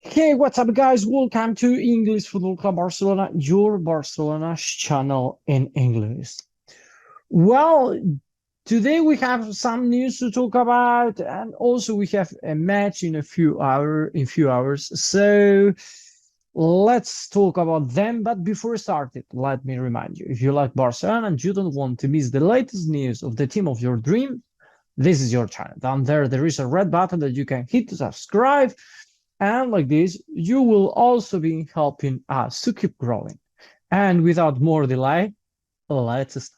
Hey, what's up, guys? Welcome to English Football Club Barcelona, your Barcelona channel in English. Well, today we have some news to talk about, and also we have a match in a few hours. So let's talk about them. But before starting, let me remind you: if you like Barcelona and you don't want to miss the latest news of the team of your dream, this is your channel. Down there is a red button that you can hit to subscribe. And like this, you will also be helping us to keep growing. And without more delay, let's start.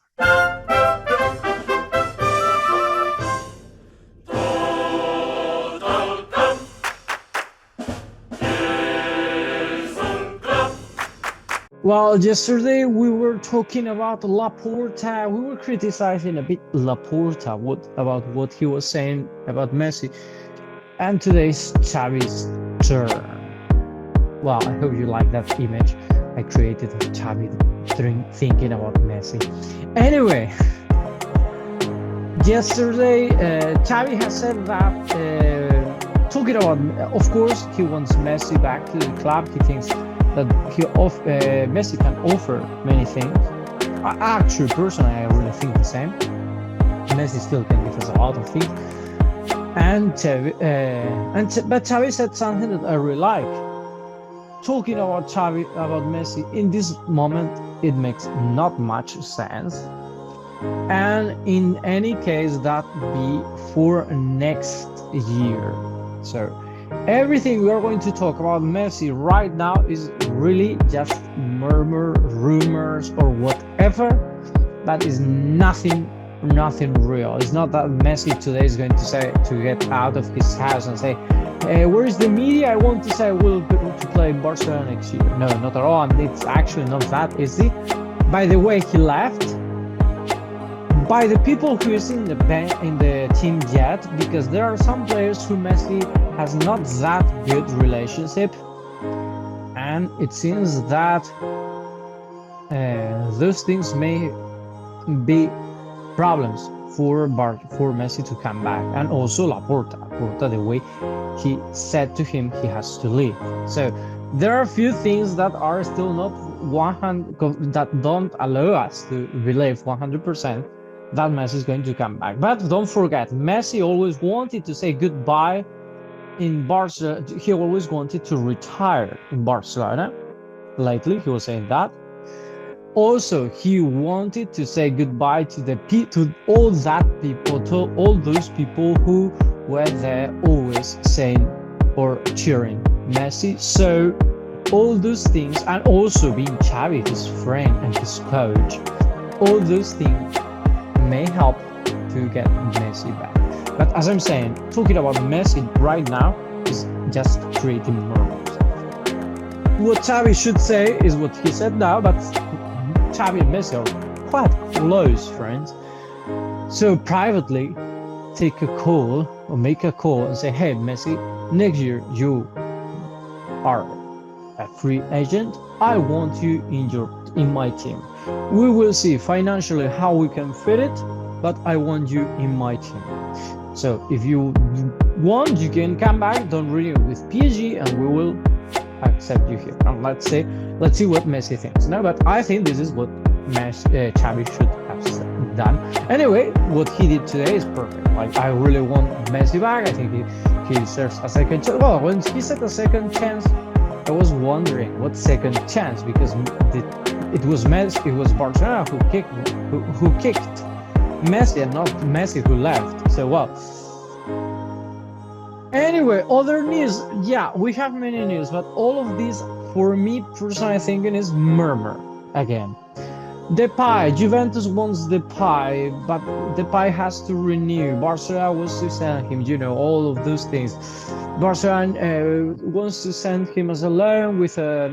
Well, yesterday we were talking about Laporta. We were criticizing a bit Laporta about what he was saying about Messi. And today's Xavi's turn. Well, I hope you like that image I created of Xavi thinking about Messi. Anyway, yesterday Xavi has said that talking about, of course, he wants Messi back to the club. He thinks that Messi can offer many things. Actually, personally, I really think the same. Messi still can give us a lot of things. But Xavi said something that I really like. Talking about Xavi, about Messi, in this moment, it makes not much sense. And in any case, that be for next year. So everything we are going to talk about Messi right now is really just rumors, or whatever. That is nothing real. It's not that Messi today is going to get out of his house and say, where is the media? I want to say I will to play in Barcelona next year. No, not at all. And it's actually not that easy. By the way, he left. By the people who is in the team yet, because there are some players who Messi has not that good relationship, and it seems that those things may be problems for Messi to come back, and also Laporta, the way he said to him he has to leave. So there are a few things that are still not 100, that don't allow us to believe 100% that Messi is going to come back. But don't forget, Messi always wanted to say goodbye in Barcelona. He always wanted to retire in Barcelona. Lately, he was saying that. Also, he wanted to say goodbye to all those people who were there always saying or cheering Messi. So all those things, and also being Xavi, his friend and his coach, all those things may help to get Messi back. But as I'm saying, talking about Messi right now is just creating rumors. What Xavi should say is what he said now, but Xavi and Messi are quite close friends. So privately, take a call or make a call and say, hey, Messi, next year you are a free agent. I want you in my team. We will see financially how we can fit it, but I want you in my team. So if you want, you can come back, don't renew with PSG, and we will accept you here. And let's see what Messi thinks. No, but I think this is what Xavi should have done. Anyway, what he did today is perfect. Like, I really want Messi back. I think he deserves a second chance. Well, when he said a second chance, I was wondering what second chance, because it was Barcelona who kicked Messi, and not Messi who left. So, well, anyway, other news. Yeah, we have many news, but all of these, for me personally, thinking is murmur again. Depay, Juventus wants Depay, but Depay has to renew. Barcelona wants to send him, all of those things. Barcelona wants to send him as a loan with a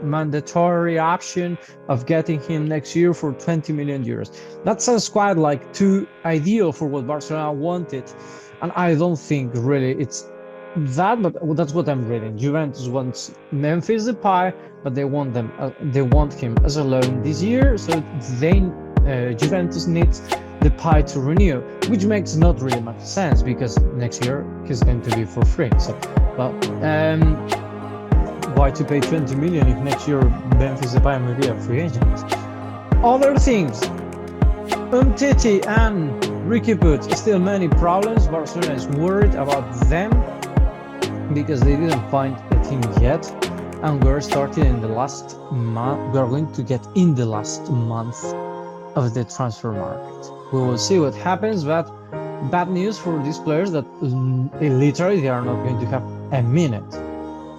mandatory option of getting him next year for 20 million euros. That sounds quite like too ideal for what Barcelona wanted, and I don't think really it's that, but that's what I'm reading. Juventus wants Memphis Depay, but they want him as a loan this year, so Juventus needs Depay to renew, which makes not really much sense because next year he's going to be for free. So, well, why to pay 20 million if next year Memphis may be a free agent? Other things, Umtiti and Riqui still many problems. Barcelona is worried about them because they didn't find a team yet, and we're starting in the last month. We're going to get in the last month of the transfer market. We will see what happens, but bad news for these players that literally they are not going to have a minute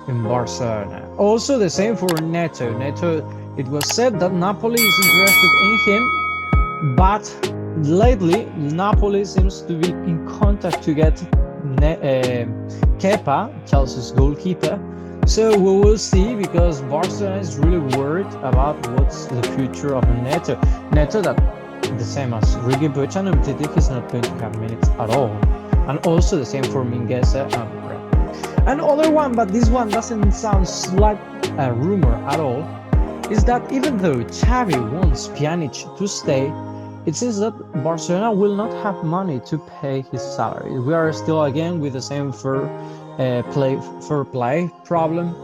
in Barcelona. Also the same for Neto. It was said that Napoli is interested in him, but lately Napoli seems to be in contact to get Kepa, Chelsea's goalkeeper. So we will see, because Barcelona is really worried about what's the future of Neto. Neto, that the same as Riqui and Umtiti, he's not going to have minutes at all. And also the same for Mingueza and Red. Another one, but this one doesn't sound like a rumor at all, is that even though Xavi wants Pjanic to stay, it seems that Barcelona will not have money to pay his salary. We are still again with the same fair play problem.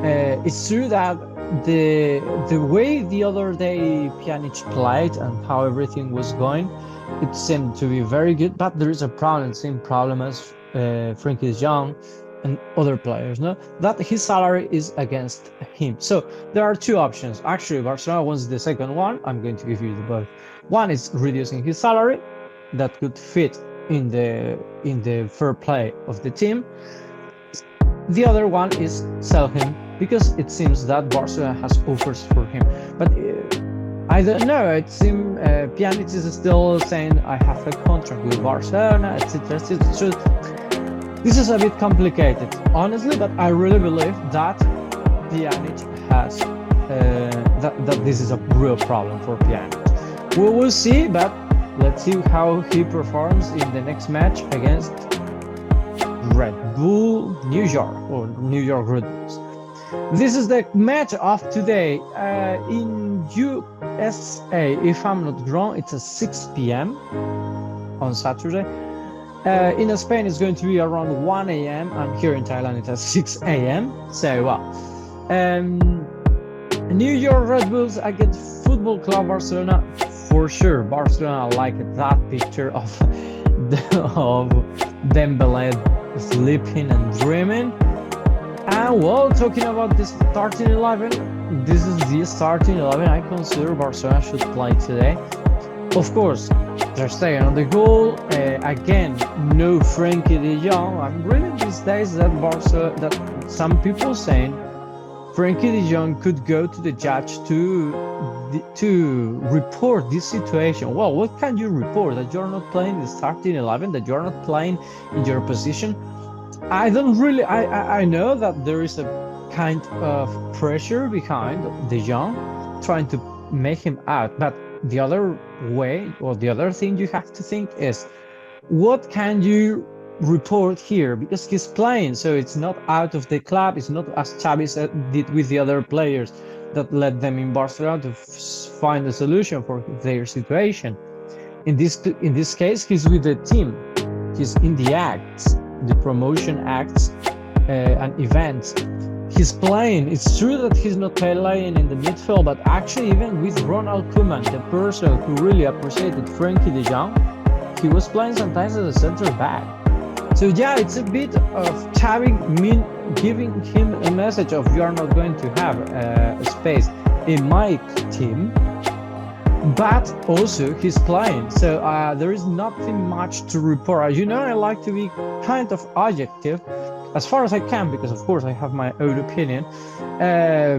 It's true that the way the other day Pjanic played and how everything was going, it seemed to be very good, but there is a problem, same problem as Frenkie de Jong and other players, no? That his salary is against him. So there are two options. Actually, Barcelona wants the second one. I'm going to give you the both. One is reducing his salary, that could fit in the fair play of the team. The other one is sell him, because it seems that Barcelona has offers for him. But I don't know. It seems Pjanic is still saying I have a contract with Barcelona, etc. So this is a bit complicated, honestly. But I really believe that Pjanic has that this is a real problem for Pjanic. We will see, but let's see how he performs in the next match against Red Bull New York, or New York Red Bulls. This is the match of today in USA. If I'm not wrong, it's at 6 p.m. on Saturday. In Spain, it's going to be around 1 a.m. and here in Thailand, it's at 6 a.m. So, New York Red Bulls against Football Club Barcelona. For sure, Barcelona like that picture of Dembele sleeping and dreaming. And well, talking about the starting 11, this is the starting 11 I consider Barcelona should play today. Of course, they're staying on the goal. Again, no Frenkie de Jong. I'm reading these days that some people saying Frenkie de Jong could go to the judge to report this situation. Well, what can you report? That you're not playing the starting 11, that you're not playing in your position? I don't really, I know that there is a kind of pressure behind de Jong trying to make him out, but the other way, or the other thing you have to think is, what can you report here? Because he's playing, so it's not out of the club. It's not as Xavi did with the other players that led them in Barcelona to find a solution for their situation. In this case, he's with the team. He's in the acts, the promotion acts and events. He's playing. It's true that he's not playing in the midfield, but actually even with Ronald Koeman, the person who really appreciated Frenkie de Jong, he was playing sometimes as a center back. So yeah, it's a bit of Xavi giving him a message of you are not going to have a space in my team, but also he's playing. So there is nothing much to report. You know, I like to be kind of objective as far as I can, because of course I have my own opinion.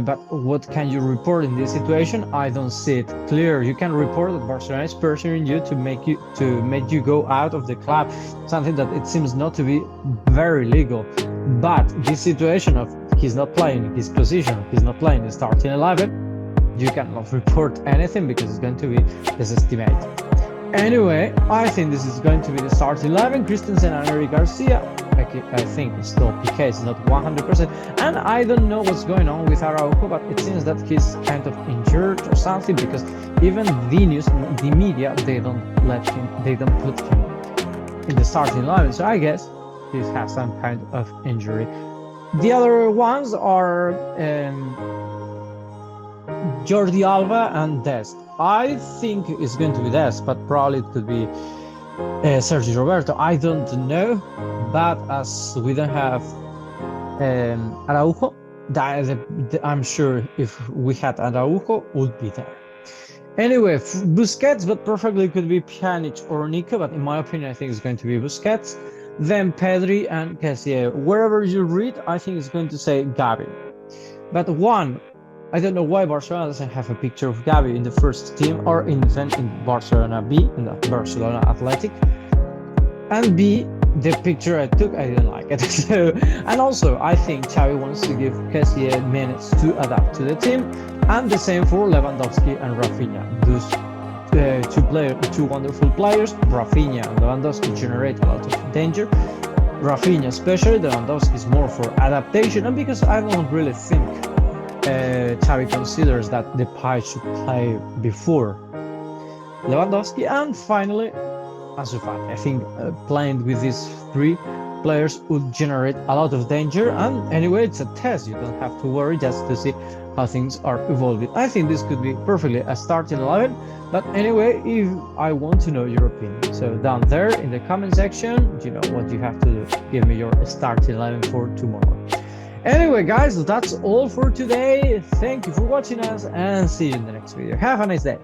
But what can you report in this situation? I don't see it clear. You can report that Barcelona is pressuring you to make you go out of the club, something that it seems not to be very legal. But this situation of he's not playing his position, he's not playing the starting 11, you cannot report anything because it's going to be desestimated. Anyway, I think this is going to be the starting 11. Christensen and Eric Garcia. I think still Piqué is not 100%, and I don't know what's going on with Araujo, but it seems that he's kind of injured or something, because even the media, they don't put him in the starting 11. So I guess he has some kind of injury. The other ones are Jordi Alba and Dest. I think it's going to be Dest, but probably it could be Sergio Roberto. I don't know, but as we don't have Araujo, I'm sure if we had Araujo, would be there. Anyway, Busquets, but perfectly could be Pjanic or Neto, but in my opinion, I think it's going to be Busquets. Then Pedri and Kessie. Wherever you read, I think it's going to say Gavi. But one, I don't know why Barcelona doesn't have a picture of Gavi in the first team or in Barcelona B, in the Barcelona Athletic. And B, the picture I took, I didn't like it. So, and also, I think Xavi wants to give Kessie minutes to adapt to the team, and the same for Lewandowski and Rafinha. Those two wonderful players. Rafinha and Lewandowski generate a lot of danger. Rafinha especially, Lewandowski is more for adaptation, and because I don't really think Xavi considers that Depay should play before Lewandowski. And finally, Ansu Fati. I think playing with these three players would generate a lot of danger, and anyway, it's a test. You don't have to worry, just to see how things are evolving. I think this could be perfectly a starting 11, but anyway, if I want to know your opinion, so down there in the comment section, you know what you have to do. Give me your starting 11 for tomorrow. Anyway, guys, that's all for today. Thank you for watching us, and see you in the next video. Have a nice day.